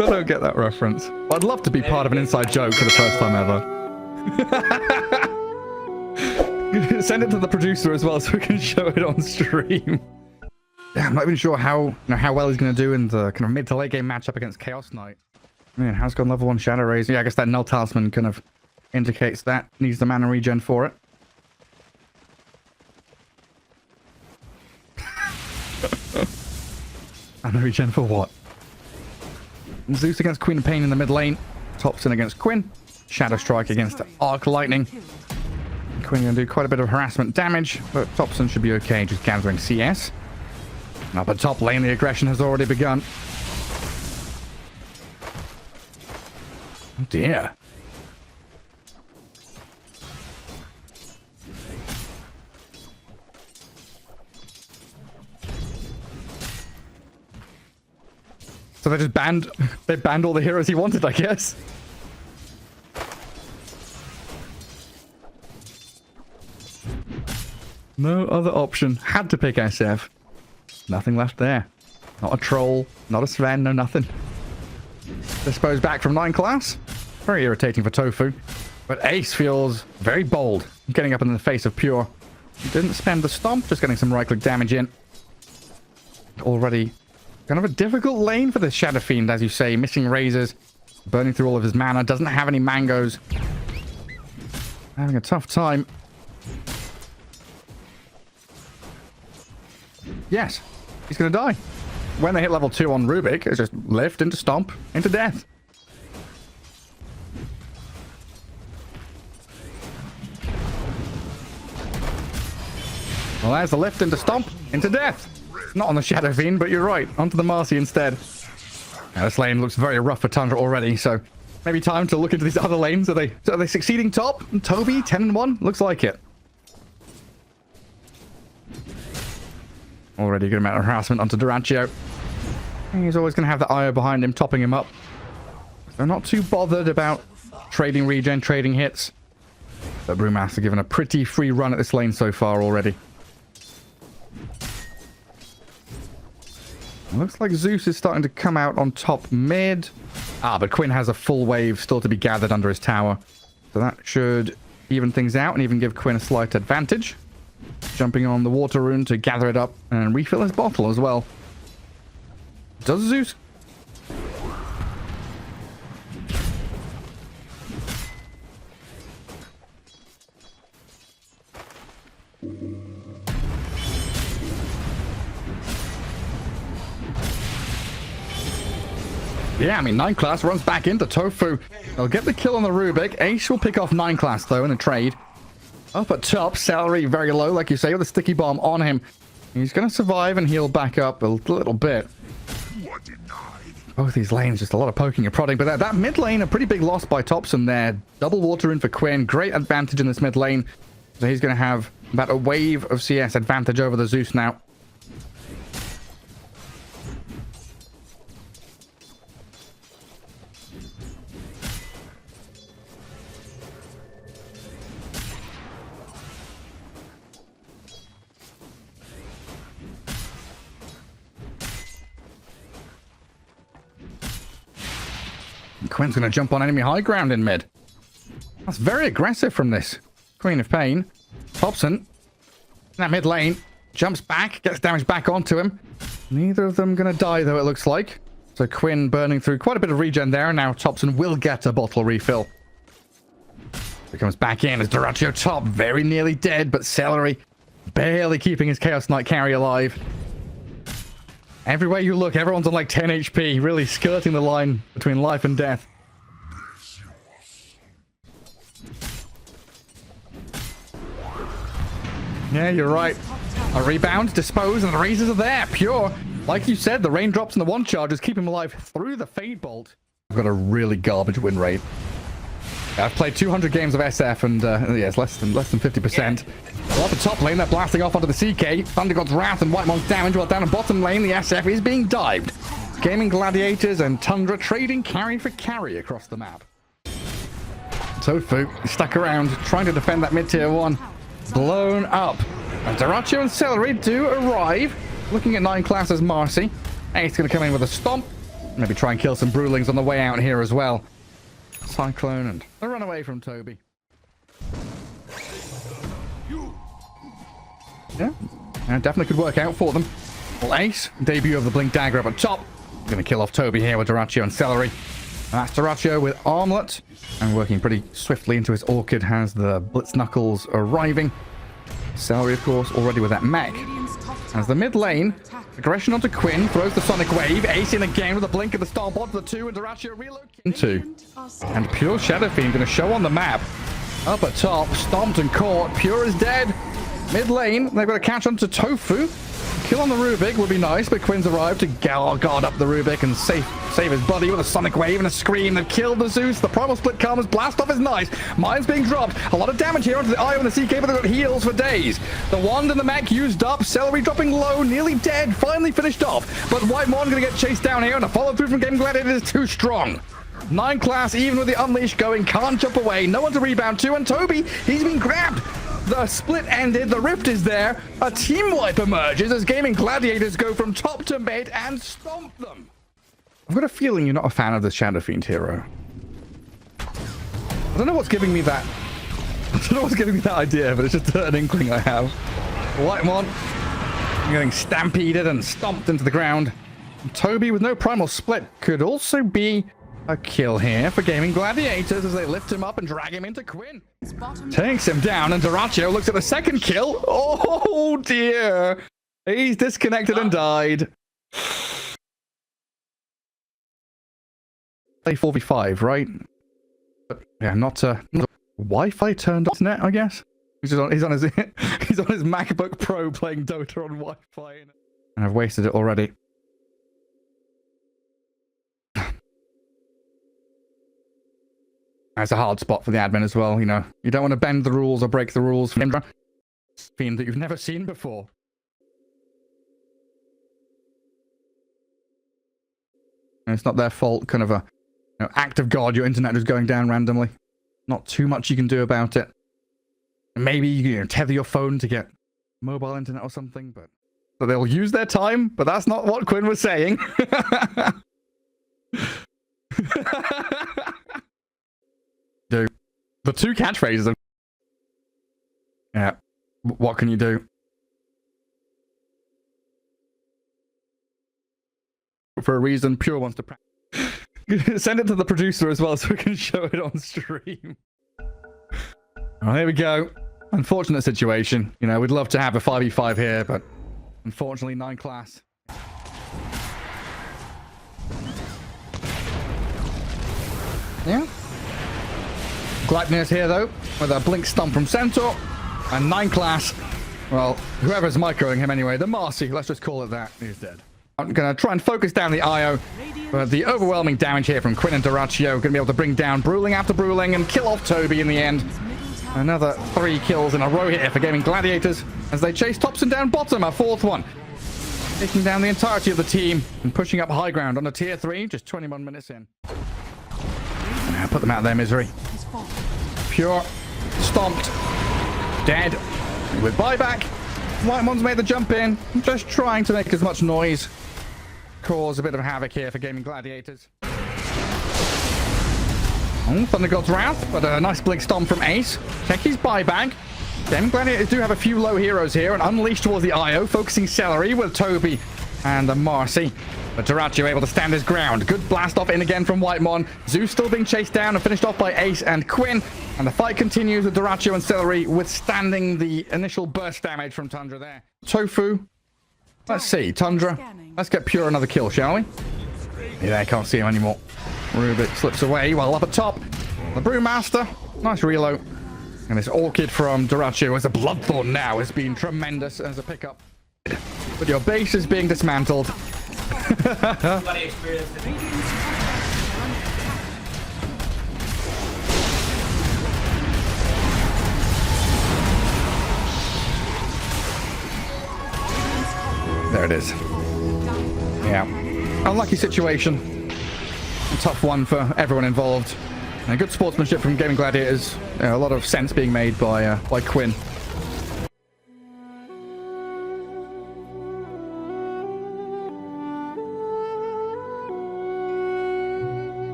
I don't get that reference. I'd love to be part of an inside joke for the first time ever. Send it to the producer as well so we can show it on stream. Yeah, I'm not even sure how well he's going to do in the kind of mid to late game matchup against Chaos Knight. Man, how's gone level 1 Shadow Rays? Yeah, I guess that Null Talisman kind of indicates that. Needs the mana regen for it. Mana regen for what? Zeus against Queen of Pain in the mid lane. Topson against Quinn. Shadow Strike against Arc Lightning. Quinn going to do quite a bit of harassment damage, but Topson should be okay, just gathering CS. And up at top lane, the aggression has already begun. Oh dear. So they just banned all the heroes he wanted, I guess. No other option. Had to pick SF. Nothing left there. Not a troll, not a Sven, no nothing. Dispose back from 9 class. Very irritating for Tofu. But Ace feels very bold, getting up in the face of Pure. Didn't spend the stomp, just getting some right-click damage in. Already kind of a difficult lane for this Shadow Fiend, as you say. Missing razors, burning through all of his mana, doesn't have any mangoes. Having a tough time. Yes, he's going to die. When they hit level 2 on Rubik, it's just lift into stomp, into death. Well, there's the lift into stomp, into death. Not on the Shadow Fiend, but you're right. Onto the Marcy instead. Now, this lane looks very rough for Tundra already, so maybe time to look into these other lanes. Are they succeeding top? Toby, 10-1? Looks like it. Already a good amount of harassment onto Duraccio. He's always going to have the IO behind him, topping him up. They're not too bothered about trading regen, trading hits. But Brewmaster given a pretty free run at this lane so far already. Looks like Zeus is starting to come out on top mid. But Quinn has a full wave still to be gathered under his tower. So that should even things out and even give Quinn a slight advantage. Jumping on the water rune to gather it up and refill his bottle as well. Does Zeus? Yeah, I mean, 9 class runs back into Tofu. They'll get the kill on the Rubik. Ace will pick off 9 class, though, in a trade. Up at top, Celery very low, like you say, with a sticky bomb on him. He's going to survive and heal back up a little bit. Both these lanes, just a lot of poking and prodding. But that mid lane, a pretty big loss by Topson there. Double water in for Quinn. Great advantage in this mid lane. So he's going to have about a wave of CS advantage over the Zeus now. Quinn's going to jump on enemy high ground in mid. That's very aggressive from this Queen of Pain. Topson, in that mid lane, jumps back, gets damage back onto him. Neither of them going to die, though, it looks like. So Quinn burning through quite a bit of regen there, and now Topson will get a bottle refill. He comes back in as Duraccio top, very nearly dead, but Celery barely keeping his Chaos Knight carry alive. Everywhere you look, everyone's on like 10 HP, really skirting the line between life and death. Yeah, you're right. A rebound, dispose, and the razors are there. Pure. Like you said, the raindrops and the one charges keep him alive through the Fade Bolt. I've got a really garbage win rate. I've played 200 games of SF and yeah, it's less than 50%. Well, off the top lane, they're blasting off onto the CK. Thunder God's Wrath and White Monk's damage, while down the bottom lane, the SF is being dived. Gaimin Gladiators and Tundra trading carry for carry across the map. Tofu stuck around, trying to defend that mid-tier 1. Blown up. And Duraccio and Celery do arrive. Looking at 9 classes Marcy. Ace going to come in with a stomp. Maybe try and kill some Brewlings on the way out here as well. Cyclone and a run away from Toby. Yeah, definitely could work out for them. Well, Ace, debut of the Blink Dagger up at top. Going to kill off Toby here with Dyrachyo and Celery. And that's Dyrachyo with Armlet. And working pretty swiftly into his Orchid has the Blitz Knuckles arriving. Celery, of course, already with that mech. As the mid lane, aggression onto Quinn, throws the Sonic Wave. Ace in again with a blink of the Star Pod for the 2, and Dyrachyo relocating 2. And Pure Shadow Fiend going to show on the map. Up at top, stomped and caught. Pure is dead. Mid lane, they've got to catch onto Tofu. Kill on the Rubik would be nice, but Quinn's arrived to guard up the Rubik and save his buddy with a Sonic Wave and a Scream. They've killed the Zeus. The Primal Split comes. Blast off is nice. Mine's being dropped. A lot of damage here onto the Io and the CK, but they've got heals for days. The Wand and the mech used up. Celery dropping low, nearly dead. Finally finished off. But Whitemon going to get chased down here, and the follow-through from Gaimin Gladiators is too strong. 9 class, even with the Unleash going, can't jump away. No one to rebound to, and Toby, he's been grabbed. The split ended, the rift is there. A team wipe emerges as Gaimin Gladiators go from top to mid and stomp them. I've got a feeling you're not a fan of the Shadow Fiend hero. I don't know what's giving me that. I don't know what's giving me that idea, but it's just an inkling I have. Whitemon getting stampeded and stomped into the ground. And Toby with no primal split could also be a kill here for Gaimin Gladiators as they lift him up and drag him into Quinn. Takes him down, and Dyrachyo looks at the second kill. Oh dear. He's disconnected and died. Play 4v5, right? But yeah, not Wi-Fi turned off net, I guess. He's on his MacBook Pro playing Dota on Wi-Fi. And I've wasted it already. That's a hard spot for the admin as well, you know. You don't want to bend the rules or break the rules for a fiend that you've never seen before. And it's not their fault, kind of a act of God, your internet is going down randomly. Not too much you can do about it. Maybe you tether your phone to get mobile internet or something, but so they'll use their time, but that's not what Quinn was saying. Dude, the 2 catchphrases are... Yeah, what can you do? For a reason, Pure wants to practice. Send it to the producer as well so we can show it on stream. Oh, here we go. Unfortunate situation. You know, we'd love to have a 5v5 here, but unfortunately 9 class. Yeah. Gleipnir's here though, with a blink stomp from Centaur. And 9 class. Well, whoever's microing him anyway, the Marcy, let's just call it that, he's dead. I'm going to try and focus down the IO. But the overwhelming damage here from Quinn and Dyrachyo. Going to be able to bring down Brewling after Brewling and kill off Toby in the end. Another 3 kills in a row here for Gaimin Gladiators as they chase Topson down bottom, a 4th one. Taking down the entirety of the team and pushing up high ground on a tier 3, just 21 minutes in. Now put them out of their misery. Pure, stomped, dead. With buyback, Whitemon's made the jump in, just trying to make as much noise. Cause a bit of havoc here for Gaimin Gladiators. Oh, Thunder God's Wrath, but a nice blink stomp from Ace. Check his buyback. Gaimin Gladiators do have a few low heroes here, and Unleash towards the IO, focusing Celery with Toby and the Marcy. But Dyrachyo able to stand his ground. Good blast off in again from Whitemon. Zeus still being chased down and finished off by Ace and Quinn. And the fight continues with Dyrachyo and Celery withstanding the initial burst damage from Tundra there. Tofu. Let's see. Tundra. Let's get Pure another kill, shall we? Yeah, I can't see him anymore. Rubik slips away while up at top. The Brewmaster. Nice reload. And this Orchid from Dyrachyo as a Bloodthorn now has been tremendous as a pickup. But your base is being dismantled. There it is. Yeah. Unlucky situation. A tough one for everyone involved. And good sportsmanship from Gaimin Gladiators. A lot of sense being made by Quinn.